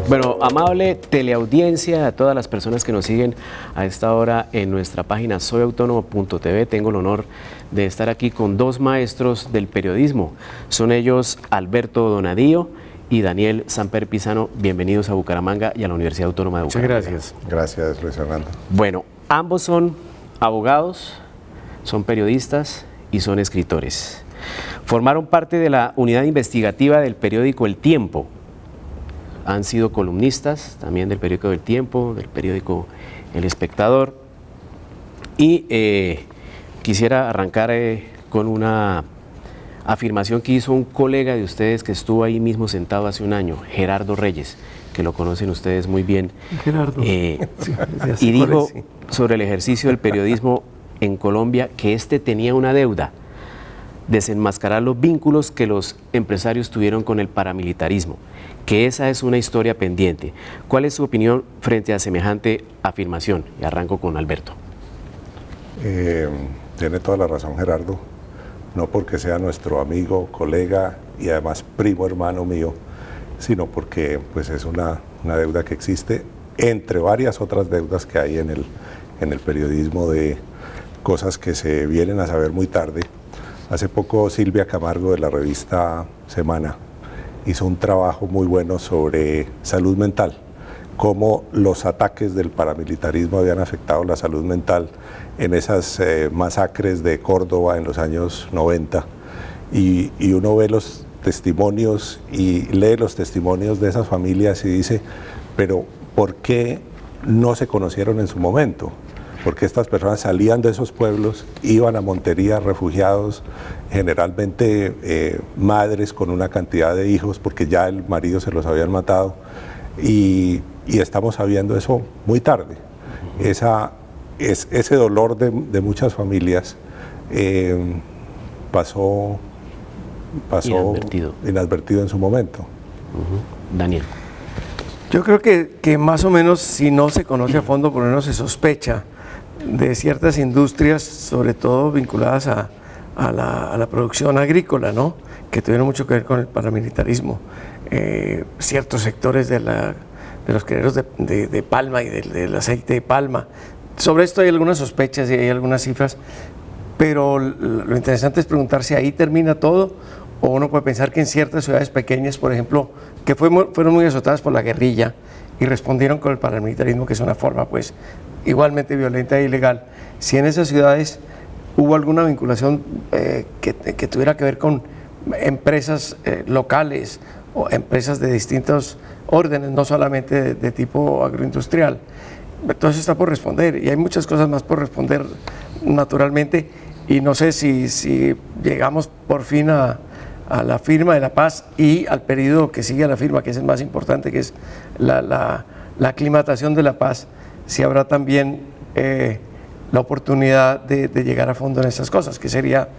Bueno, amable teleaudiencia, a todas las personas que nos siguen a esta hora en nuestra página soyautónomo.tv, tengo el honor de estar aquí con dos maestros del periodismo. Son ellos Alberto Donadío y Daniel Samper Pisano. Bienvenidos a Bucaramanga y a la Universidad Autónoma de Bucaramanga. Muchas gracias. Gracias, Luis Fernando. Bueno, ambos son abogados, son periodistas y son escritores. Formaron parte de la unidad investigativa del periódico El Tiempo. Han sido columnistas también del periódico El Tiempo, del periódico El Espectador. Y quisiera arrancar con una afirmación que hizo un colega de ustedes que estuvo ahí mismo sentado hace un año, Gerardo Reyes, que lo conocen ustedes muy bien. Gerardo. Y dijo sobre el ejercicio del periodismo en Colombia que este tenía una deuda: desenmascarar los vínculos que los empresarios tuvieron con el paramilitarismo, que esa es una historia pendiente. ¿Cuál es su opinión frente a semejante afirmación? Y arranco con Alberto. Tiene toda la razón Gerardo, no porque sea nuestro amigo, colega y además primo hermano mío, sino porque pues, es una deuda que existe entre varias otras deudas que hay en el periodismo, de cosas que se vienen a saber muy tarde. Hace poco Silvia Camargo de la revista Semana hizo un trabajo muy bueno sobre salud mental, cómo los ataques del paramilitarismo habían afectado la salud mental en esas masacres de Córdoba en los años 90. Y uno ve los testimonios y lee los testimonios de esas familias y dice, pero ¿por qué no se conocieron en su momento? Porque estas personas salían de esos pueblos, iban a Montería refugiados, generalmente madres con una cantidad de hijos porque ya el marido se los habían matado, y estamos sabiendo eso muy tarde. Ese dolor de muchas familias pasó inadvertido en su momento. Daniel. Yo creo que más o menos, si no se conoce a fondo, por lo menos se sospecha de ciertas industrias, sobre todo vinculadas a la producción agrícola, ¿no?, que tuvieron mucho que ver con el paramilitarismo. Ciertos sectores de los criaderos de palma y del aceite de palma. Sobre esto hay algunas sospechas y hay algunas cifras, pero lo interesante es preguntar si ahí termina todo, o uno puede pensar que en ciertas ciudades pequeñas, por ejemplo, que fueron muy azotadas por la guerrilla y respondieron con el paramilitarismo, que es una forma pues igualmente violenta e ilegal, si en esas ciudades hubo alguna vinculación que tuviera que ver con empresas locales o empresas de distintos órdenes, no solamente de tipo agroindustrial. Entonces está por responder, y hay muchas cosas más por responder naturalmente, y no sé si llegamos por fin a la firma de la paz y al periodo que sigue a la firma, que es el más importante, que es la aclimatación de la paz, si habrá también la oportunidad de llegar a fondo en estas cosas, que sería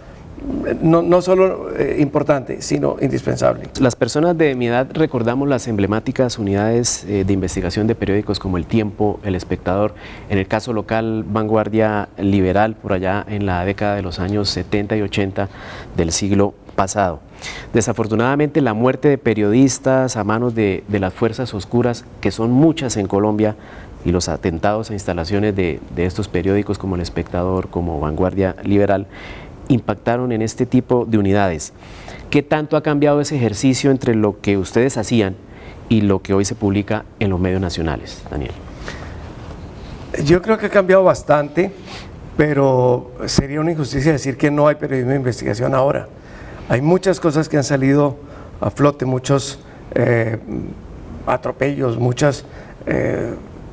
no solo importante, sino indispensable. Las personas de mi edad recordamos las emblemáticas unidades de investigación de periódicos como El Tiempo, El Espectador, en el caso local Vanguardia Liberal, por allá en la década de los años 70 y 80 del siglo pasado. Desafortunadamente, la muerte de periodistas a manos de las fuerzas oscuras, que son muchas en Colombia, y los atentados a instalaciones de estos periódicos como El Espectador, como Vanguardia Liberal, impactaron en este tipo de unidades. ¿Qué tanto ha cambiado ese ejercicio entre lo que ustedes hacían y lo que hoy se publica en los medios nacionales, Daniel? Yo creo que ha cambiado bastante, pero sería una injusticia decir que no hay periodismo de investigación ahora. Hay muchas cosas que han salido a flote, muchos atropellos, muchas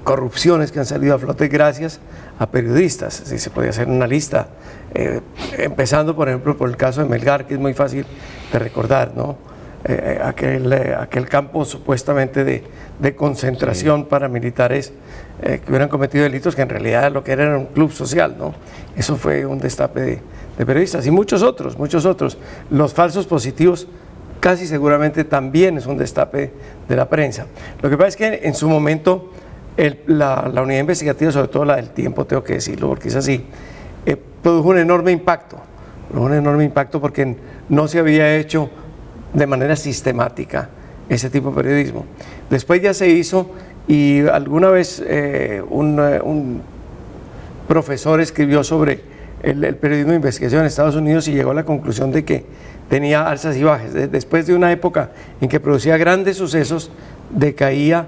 corrupciones que han salido a flote gracias a periodistas. Si se podía hacer una lista, empezando por ejemplo por el caso de Melgar, que es muy fácil de recordar, ¿no? Aquel campo supuestamente de concentración para militares que hubieran cometido delitos que en realidad lo que era un club social, ¿no? Eso fue un destape de periodistas, y muchos otros. Los falsos positivos casi seguramente también es un destape de la prensa. Lo que pasa es que en su momento la unidad investigativa, sobre todo la del Tiempo, tengo que decirlo porque es así, produjo un enorme impacto porque no se había hecho de manera sistemática ese tipo de periodismo. Después ya se hizo, y alguna vez un profesor escribió sobre el periodismo de investigación en Estados Unidos y llegó a la conclusión de que tenía alzas y bajas. Después de una época en que producía grandes sucesos, decaía,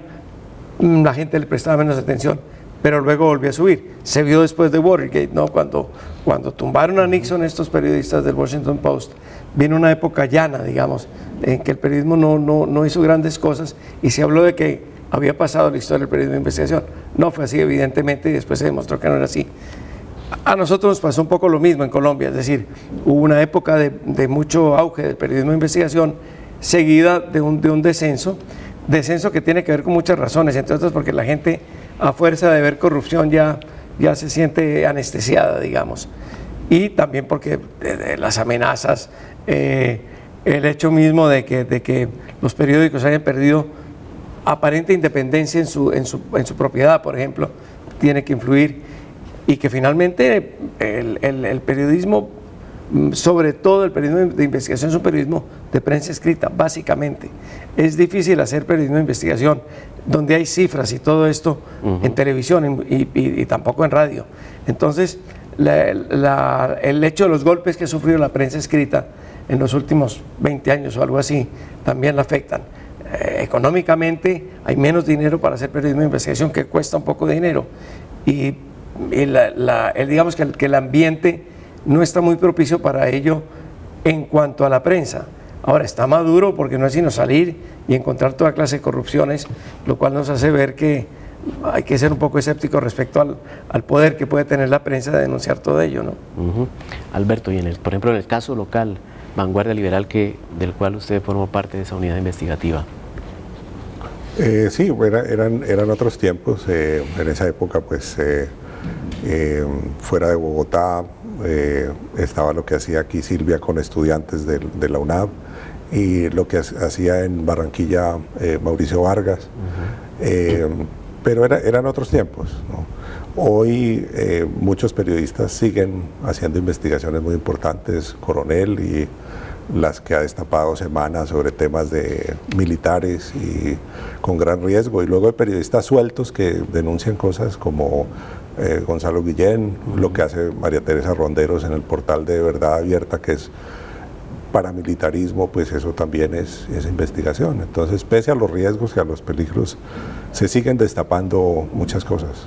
la gente le prestaba menos atención, pero luego volvió a subir. Se vio después de Watergate, ¿no? Cuando tumbaron a Nixon estos periodistas del Washington Post, vino una época llana, digamos, en que el periodismo no hizo grandes cosas y se habló de que había pasado la historia del periodismo de investigación. No fue así, evidentemente, y después se demostró que no era así. A nosotros nos pasó un poco lo mismo en Colombia, es decir, hubo una época de mucho auge del periodismo de investigación, seguida de un descenso que tiene que ver con muchas razones, entre otras porque la gente, a fuerza de ver corrupción, ya se siente anestesiada, digamos, y también porque de las amenazas, el hecho mismo de que los periódicos hayan perdido aparente independencia en su propiedad, por ejemplo, tiene que influir, y que finalmente el periodismo, sobre todo el periodismo de investigación, es un periodismo de prensa escrita, básicamente. Es difícil hacer periodismo de investigación donde hay cifras y todo esto en televisión y tampoco en radio. Entonces, el hecho de los golpes que ha sufrido la prensa escrita en los últimos 20 años o algo así, también la afectan. Económicamente hay menos dinero para hacer periodismo de investigación, que cuesta un poco de dinero, y digamos que el ambiente no está muy propicio para ello en cuanto a la prensa. Ahora está maduro porque no es sino salir y encontrar toda clase de corrupciones, lo cual nos hace ver que hay que ser un poco escéptico respecto al poder que puede tener la prensa de denunciar todo ello, ¿no? Alberto, y por ejemplo en el caso local, Vanguardia Liberal, del cual usted formó parte de esa unidad investigativa. Sí, eran otros tiempos. En esa época, pues, fuera de Bogotá, estaba lo que hacía aquí Silvia con estudiantes de la UNAV, y lo que hacía en Barranquilla Mauricio Vargas. Pero eran otros tiempos, ¿no? Hoy muchos periodistas siguen haciendo investigaciones muy importantes, Coronel y las que ha destapado Semana sobre temas de militares y con gran riesgo, y luego hay periodistas sueltos que denuncian cosas como Gonzalo Guillén, lo que hace María Teresa Ronderos en el portal de Verdad Abierta, que es paramilitarismo, pues eso también es investigación. Entonces, pese a los riesgos y a los peligros, se siguen destapando muchas cosas.